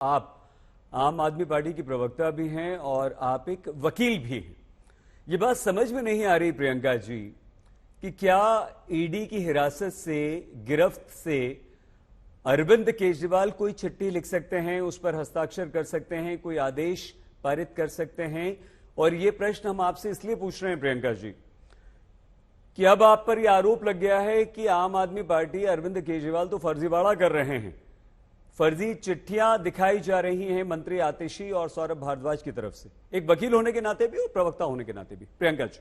आप आम आदमी पार्टी की प्रवक्ता भी हैं और आप एक वकील भी हैं। ये बात समझ में नहीं आ रही प्रियंका जी कि क्या ईडी की हिरासत से, गिरफ्त से अरविंद केजरीवाल कोई चिट्ठी लिख सकते हैं, उस पर हस्ताक्षर कर सकते हैं, कोई आदेश पारित कर सकते हैं? और ये प्रश्न हम आपसे इसलिए पूछ रहे हैं प्रियंका जी कि अब आप पर यह आरोप लग गया है कि आम आदमी पार्टी, अरविंद केजरीवाल तो फर्जीवाड़ा कर रहे हैं। फर्जी चिट्ठियां दिखाई जा रही हैं मंत्री आतिशी और सौरभ भारद्वाज की तरफ से, एक वकील होने के नाते भी और प्रवक्ता होने के नाते भी। प्रियंका जी।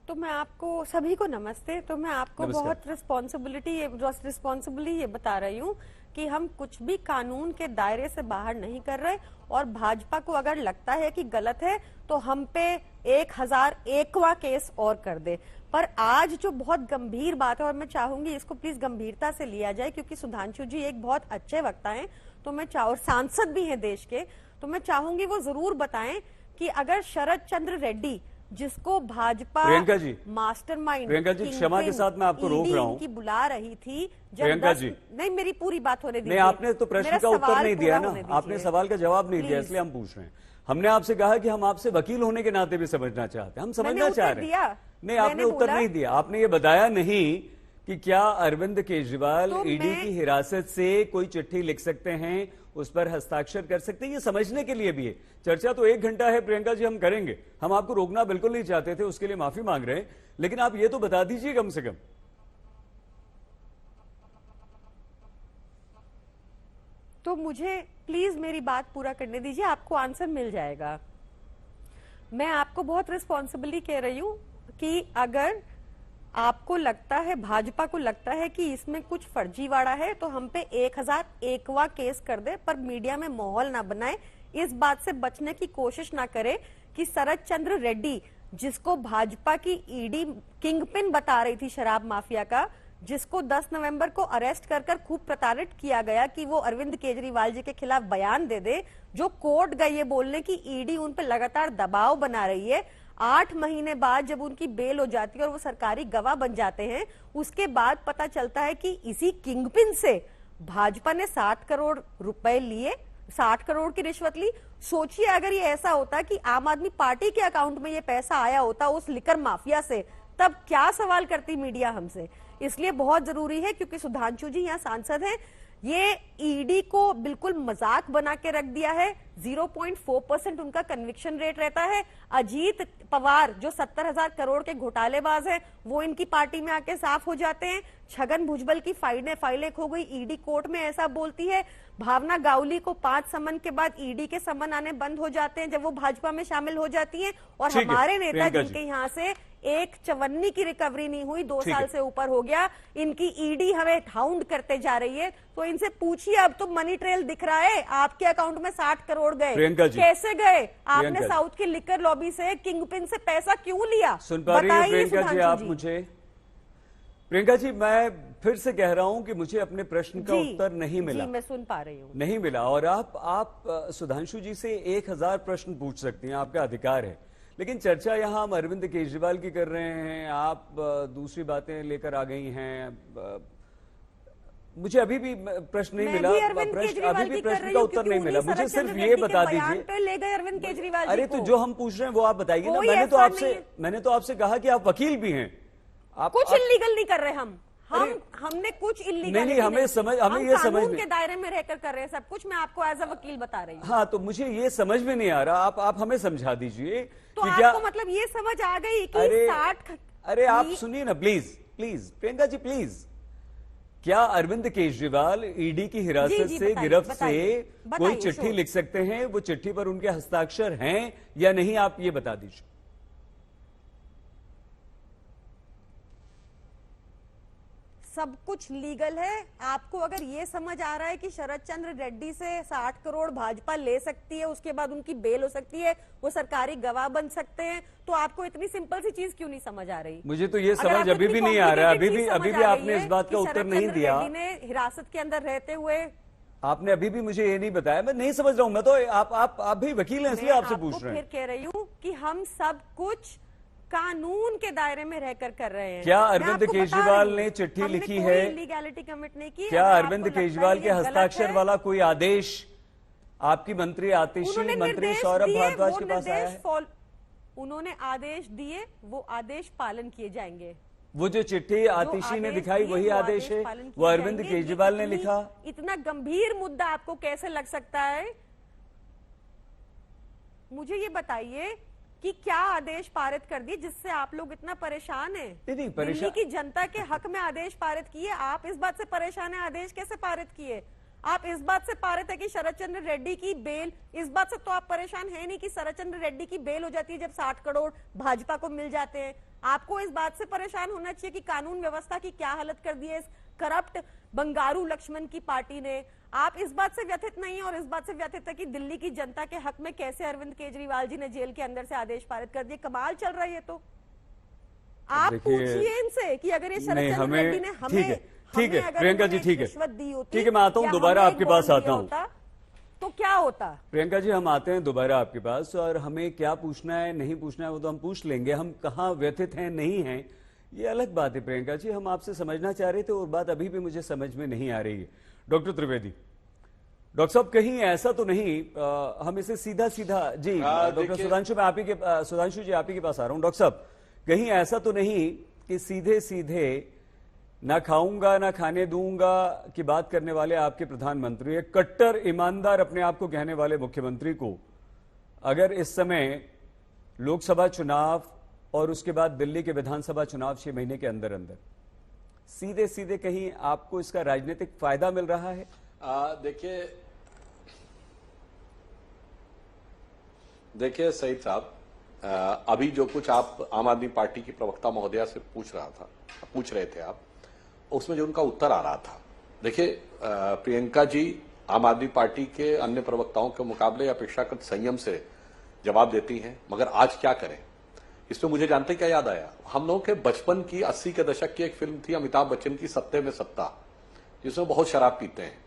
तो मैं आपको सभी को नमस्ते। तो मैं आपको बहुत रिस्पॉन्सिबली ये बता रही हूँ कि हम कुछ भी कानून के दायरे से बाहर नहीं कर रहे, और भाजपा को अगर लगता है कि गलत है तो हम पे 1001वां केस और कर दे। पर आज जो बहुत गंभीर बात है, और मैं चाहूंगी इसको प्लीज गंभीरता से लिया जाए, क्योंकि सुधांशु जी एक बहुत अच्छे वक्ता हैं, तो मैं और सांसद भी हैं देश के, तो मैं चाहूंगी वो जरूर बताएं कि अगर शरद चंद्र रेड्डी, जिसको भाजपा प्रियंका जी मास्टरमाइंड, प्रियंका जी क्षमा के साथ मैं आपको रोक रहा हूं की बुला रही थी प्रियंका जी। नहीं, मेरी पूरी बात होने दीजिए। नहीं, आपने तो प्रश्न का उत्तर नहीं दिया ना, आपने सवाल का जवाब नहीं दिया, इसलिए हम पूछ रहे हैं। हमने आपसे कहा कि हम आपसे वकील होने के नाते भी समझना चाहते हैं, हम समझना चाह रहे हैं। नहीं, आपने उत्तर नहीं दिया। आपने ये बताया नहीं कि क्या अरविंद केजरीवाल ईडी की हिरासत से कोई चिट्ठी लिख सकते हैं, उस पर हस्ताक्षर कर सकते हैं। ये समझने के लिए भी है। चर्चा तो 1 घंटा है प्रियंका जी, हम करेंगे। हम आपको रोकना बिल्कुल नहीं चाहते थे, उसके लिए माफी मांग रहे हैं, लेकिन आप ये तो बता दीजिए कम से कम। तो मुझे प्लीज मेरी बात पूरा करने दीजिए, आपको आंसर मिल जाएगा। मैं आपको बहुत रिस्पॉन्सिबली कह रही हूं कि अगर आपको लगता है, भाजपा को लगता है कि इसमें कुछ फर्जीवाड़ा है, तो हम पे 1001वां केस कर दे, पर मीडिया में माहौल ना बनाए, इस बात से बचने की कोशिश ना करे कि शरद चंद्र रेड्डी, जिसको भाजपा की ईडी किंगपिन बता रही थी शराब माफिया का, जिसको 10 नवंबर को अरेस्ट कर खूब प्रताड़ित किया गया कि वो अरविंद केजरीवाल जी के खिलाफ बयान दे दे, जो कोर्ट गई है बोलने की ईडी उन पर लगातार दबाव बना रही है। 8 महीने बाद जब उनकी बेल हो जाती है और वो सरकारी गवाह बन जाते हैं, उसके बाद पता चलता है कि इसी किंगपिन से भाजपा ने 60 करोड़ रुपए लिए, 60 करोड़ की रिश्वत ली। सोचिए अगर ये ऐसा होता कि आम आदमी पार्टी के अकाउंट में ये पैसा आया होता उस लिकर माफिया से, तब क्या सवाल करती मीडिया हमसे। इसलिए बहुत जरूरी है, क्योंकि सुधांशु जी यहाँ सांसद हैं, ये ईडी को बिल्कुल मजाक बना के रख दिया है। 0.4% उनका कन्विक्शन रेट रहता है। अजीत पवार जो 70,000 करोड़ के घोटालेबाज हैं, वो इनकी पार्टी में आके साफ हो जाते हैं। छगन भुजबल की फाइलें खो गई, ईडी कोर्ट में ऐसा बोलती है। भावना गावली को 5 समन के बाद ईडी के समन आने बंद हो जाते हैं जब वो भाजपा में शामिल हो जाती हैं। और हमारे नेता जिनके यहाँ से एक चवन्नी की रिकवरी नहीं हुई, 2 साल से ऊपर हो गया, इनकी ईडी हमें हाउंड करते जा रही है। तो इनसे पूछिए, अब तो मनी ट्रेल दिख रहा है, आपके अकाउंट में 60 करोड़ गए, कैसे गए? आपने साउथ की लिकर लॉबी से, किंगपिन से पैसा क्यों लिया? सुन पा रही हैं प्रियंका जी आप मुझे? प्रियंका जी, मैं फिर से कह रहा हूं कि मुझे अपने प्रश्न का उत्तर नहीं मिला। जी, मैं सुन पा रही हूं। नहीं मिला। और आप सुधांशु जी से 1000 प्रश्न पूछ सकती हैं, आपका अधिकार है, लेकिन चर्चा यहां हम अरविंद केजरीवाल की कर रहे हैं, आप दूसरी बातें लेकर आ गई हैं। मुझे अभी भी प्रश्न नहीं मिला, अभी भी प्रश्न का उत्तर नहीं मिला। मुझे सिर्फ ये बता दीजिए, ले गए अरविंद केजरीवाल। अरे तो जो हम पूछ रहे हैं वो आप बताइए ना। मैंने तो आपसे कहा कि आप वकील भी हैं। आप कुछ इल्लीगल नहीं कर रहे। हमने कुछ इल्लीगल नहीं, हमें ये समझ कानून के दायरे में रहकर कर रहे हैं सब कुछ। मैं आपको एज अ वकील बता रही हूँ। हाँ, तो मुझे ये समझ में नहीं आ रहा, आप हमें समझा दीजिए। तो आपको मतलब ये समझ आ गई कि 60? अरे आप सुनिए ना प्लीज प्रियंका जी प्लीज। क्या अरविंद केजरीवाल ईडी की हिरासत से, गिरफ्त से कोई चिट्ठी लिख सकते हैं? वो चिट्ठी पर उनके हस्ताक्षर हैं या नहीं, आप ये बता दीजिए। सब कुछ लीगल है। आपको अगर ये समझ आ रहा है कि शरद चंद्र रेड्डी से 60 करोड़ भाजपा ले सकती है, उसके बाद उनकी बेल हो सकती है, वो सरकारी गवाह बन सकते हैं, तो आपको इतनी सिंपल सी चीज क्यों नहीं समझ आ रही? मुझे तो ये समझ अभी भी नहीं आ रहा है। अभी भी आपने इस बात का उत्तर नहीं दिया। रेड्डी ने हिरासत के अंदर रहते हुए आपने अभी भी मुझे ये नहीं बताया। मैं नहीं समझ रहा हूं। मैं तो आप भी वकील हैं, इसलिए आपसे पूछ रहे हैं। फिर कह रही हूं कि हम सब कुछ कानून के दायरे में रहकर कर रहे हैं। क्या मैं अरविंद आपको बता केजरीवाल रही हूं, ने चिट्ठी हमने लिखी कोई है? इलीगैलिटी कमिट नहीं की। क्या अगर अरविंद आपको लगता है केजरीवाल के ये गलत हस्ताक्षर है, वाला कोई आदेश आपकी मंत्री आतिशी, उन्होंने मंत्री निर्देश सौरभ दिए, भारद्वाज वो के पास आया निर्देश है? उन्होंने आदेश दिए, वो आदेश पालन किए जाएंगे। वो जो चिट्ठी आतिशी ने दिखाई वही आदेश है, वो अरविंद केजरीवाल ने लिखा। इतना गंभीर मुद्दा आपको कैसे लग सकता है? मुझे ये बताइए कि क्या आदेश पारित कर दिए जिससे आप लोग इतना परेशान हैं? नहीं, दिल्ली की जनता के हक में आदेश पारित किए, आप इस बात से परेशान हैं आदेश कैसे पारित किए? आप इस बात से पारित है कि शरद चंद्र रेड्डी की बेल, इस बात से तो आप परेशान है नहीं कि शरद चंद्र रेड्डी की बेल हो जाती है जब 60 करोड़ भाजपा को मिल जाते हैं। आपको इस बात से परेशान होना चाहिए कि कानून व्यवस्था की क्या हालत कर दी है इस करप्ट बंगारू लक्ष्मण की पार्टी ने। आप इस बात से व्यथित नहीं है और इस बात से व्यथित है कि दिल्ली की जनता के हक में कैसे अरविंद केजरीवाल जी ने जेल के अंदर से आदेश पारित कर दिए। कमाल चल रहा है ये तो। आप पूछिए इनसे कि अगर ये शरद चंद्र रेड्डी ने हमें ठीक है प्रियंका जी, ठीक है, रिश्वत दी होती, ठीक है, मैं आता हूं, दोबारा आपके पास आता हूं। तो क्या होता? प्रियंका जी, हम आते हैं दोबारा आपके पास, और हमें क्या पूछना है नहीं पूछना है वो तो हम पूछ लेंगे। हम कहाँ व्यथित हैं नहीं हैं ये अलग बात है प्रियंका जी। हम आपसे समझना चाह रहे थे और बात अभी भी मुझे समझ में नहीं आ रही है। डॉक्टर त्रिवेदी, डॉक्टर साहब, कहीं ऐसा तो नहीं, हम इसे सीधा सीधा जी डॉक्टर सुधांशु, मैं आप ही के सुधांशु जी आप ही के पास आ रहा हूं। डॉक्टर साहब, कहीं ऐसा तो नहीं कि सीधे सीधे ना खाऊंगा ना खाने दूंगा की बात करने वाले आपके प्रधानमंत्री, एक कट्टर ईमानदार अपने आप को कहने वाले मुख्यमंत्री को अगर इस समय लोकसभा चुनाव और उसके बाद दिल्ली के विधानसभा चुनाव 6 महीने के अंदर अंदर सीधे सीधे कहीं आपको इसका राजनीतिक फायदा मिल रहा है? देखिए सईद साहब, अभी जो कुछ आप आम आदमी पार्टी की प्रवक्ता महोदया से पूछ रहे थे आप, उसमें जो उनका उत्तर आ रहा था, देखिए प्रियंका जी आम आदमी पार्टी के अन्य प्रवक्ताओं के मुकाबले अपेक्षाकृत संयम से जवाब देती हैं, मगर आज क्या करें इसमें मुझे जानते क्या याद आया। हम लोगों के बचपन की 80 के दशक की एक फिल्म थी अमिताभ बच्चन की, सत्ते में सत्ता, जिसमें बहुत शराब पीते हैं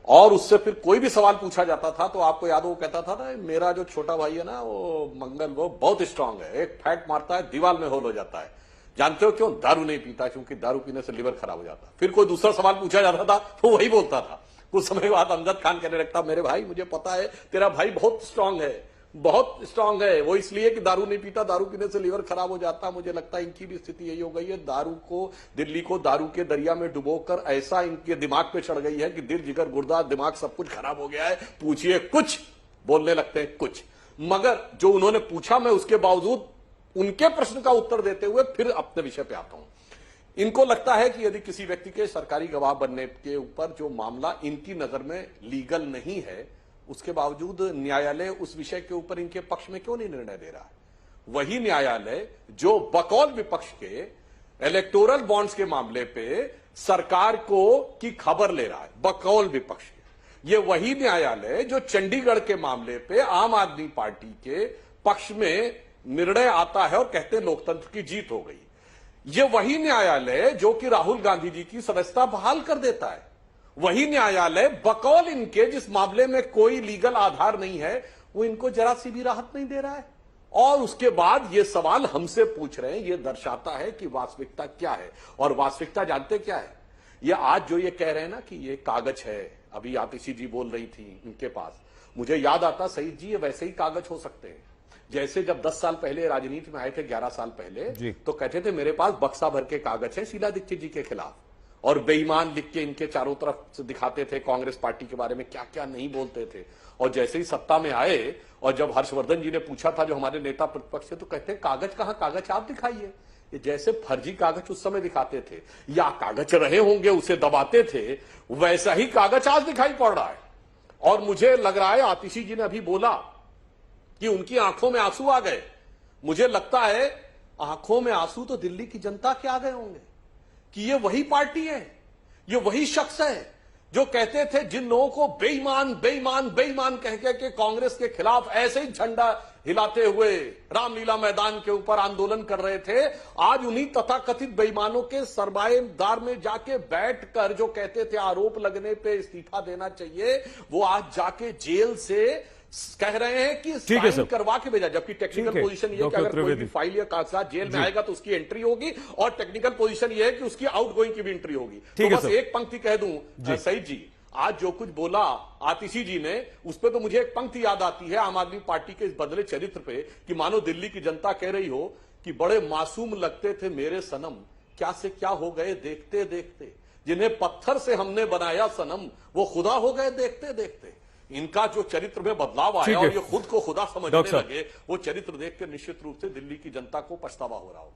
और उससे फिर कोई भी सवाल पूछा जाता था तो आपको याद, वो कहता था ना, मेरा जो छोटा भाई है ना वो मंगल, वो बहुत स्ट्रांग है, एक फैट मारता है दीवार में होल हो जाता है। जानते हो क्यों? दारू नहीं पीता, क्योंकि दारू पीने से लिवर खराब हो जाता। फिर कोई दूसरा सवाल पूछा जाता था तो वही बोलता था। कुछ समय बाद अमजद खान कहने लगता, मेरे भाई मुझे पता है तेरा भाई बहुत स्ट्रांग है, बहुत स्ट्रांग है, वो इसलिए कि दारू नहीं पीता, दारू पीने से लिवर खराब हो जाता। मुझे लगता है इनकी भी स्थिति यही हो गई है, दारू को, दिल्ली को दारू के दरिया में डुबोकर ऐसा इनके दिमाग पे चढ़ गई है कि दिल जिगर गुर्दा दिमाग सब कुछ खराब हो गया है। पूछिए कुछ, बोलने लगते हैं कुछ। मगर जो उन्होंने पूछा, मैं उसके बावजूद उनके प्रश्न का उत्तर देते हुए फिर अपने विषय पे आता हूं। इनको लगता है कि यदि किसी व्यक्ति के सरकारी गवाह बनने के ऊपर जो मामला इनकी नजर में लीगल नहीं है, उसके बावजूद न्यायालय उस विषय के ऊपर इनके पक्ष में क्यों नहीं निर्णय दे रहा है? वही न्यायालय जो बकौल विपक्ष के इलेक्टोरल बॉन्ड्स के मामले पे सरकार को की खबर ले रहा है, बकौल विपक्ष के, ये वही न्यायालय जो चंडीगढ़ के मामले पे आम आदमी पार्टी के पक्ष में निर्णय आता है और कहते हैं लोकतंत्र की जीत हो गई। ये वही न्यायालय जो कि राहुल गांधी जी की सदस्यता बहाल कर देता है, वही न्यायालय बकौल इनके जिस मामले में कोई लीगल आधार नहीं है वो इनको जरा सी भी राहत नहीं दे रहा है। और उसके बाद ये सवाल हमसे पूछ रहे हैं। ये दर्शाता है कि वास्तविकता क्या है। और वास्तविकता जानते क्या है? ये आज जो ये कह रहे हैं ना कि ये कागज है, अभी आतिशी जी बोल रही थी इनके पास, मुझे याद आता सईद जी, ये वैसे ही कागज हो सकते हैं जैसे जब 10 साल पहले राजनीति में आए थे, 11 साल पहले, तो कहते थे मेरे पास बक्सा भर के कागज है शीला दीक्षित जी के खिलाफ, और बेईमान लिख के इनके चारों तरफ से दिखाते थे, कांग्रेस पार्टी के बारे में क्या क्या नहीं बोलते थे। और जैसे ही सत्ता में आए और जब हर्षवर्धन जी ने पूछा था, जो हमारे नेता प्रतिपक्ष थे, तो कहते कागज कहां, कागज आप दिखाइए। ये जैसे फर्जी कागज उस समय दिखाते थे या कागज रहे होंगे उसे दबाते थे, वैसा ही कागज आज दिखाई पड़ रहा है। और मुझे लग रहा है आतिशी जी ने अभी बोला कि उनकी आंखों में आंसू आ गए। मुझे लगता है आंखों में आंसू तो दिल्ली की जनता के आ गए होंगे कि ये वही पार्टी है, ये वही शख्स है जो कहते थे, जिन लोगों को बेईमान बेईमान बेईमान कह के कांग्रेस के खिलाफ ऐसे ही झंडा हिलाते हुए रामलीला मैदान के ऊपर आंदोलन कर रहे थे, आज उन्हीं तथाकथित बेईमानों के सरमाएदार में जाके बैठकर जो कहते थे आरोप लगने पे इस्तीफा देना चाहिए, वो आज जाके जेल से कह रहे हैं कि ठीक है साइन सर। करवा के भेजा, जबकि टेक्निकल ठीक है, पोजीशन ये है कि डॉक्टर अगर कोई भी त्रिवेदी। फाइल या कागजात जेल में आएगा तो उसकी एंट्री होगी, और टेक्निकल पोजीशन ये है कि उसकी आउटगोइंग की भी एंट्री होगी। ठीक तो है बस सर। एक पंक्ति कह दूं सईद जी, आज जो कुछ बोला आतिशी जी ने, उस पर तो मुझे एक पंक्ति याद आती है आम आदमी पार्टी के इस बदले चरित्र पे, कि मानो दिल्ली की जनता कह रही हो कि बड़े मासूम लगते थे मेरे सनम, क्या से क्या हो गए देखते देखते, जिन्हें पत्थर से हमने बनाया सनम वो खुदा हो गए देखते देखते। इनका जो चरित्र में बदलाव ठीक आया है। और ये खुद को खुदा समझने डॉक्टर साहब। लगे, वो चरित्र देख के निश्चित रूप से दिल्ली की जनता को पछतावा हो रहा हो।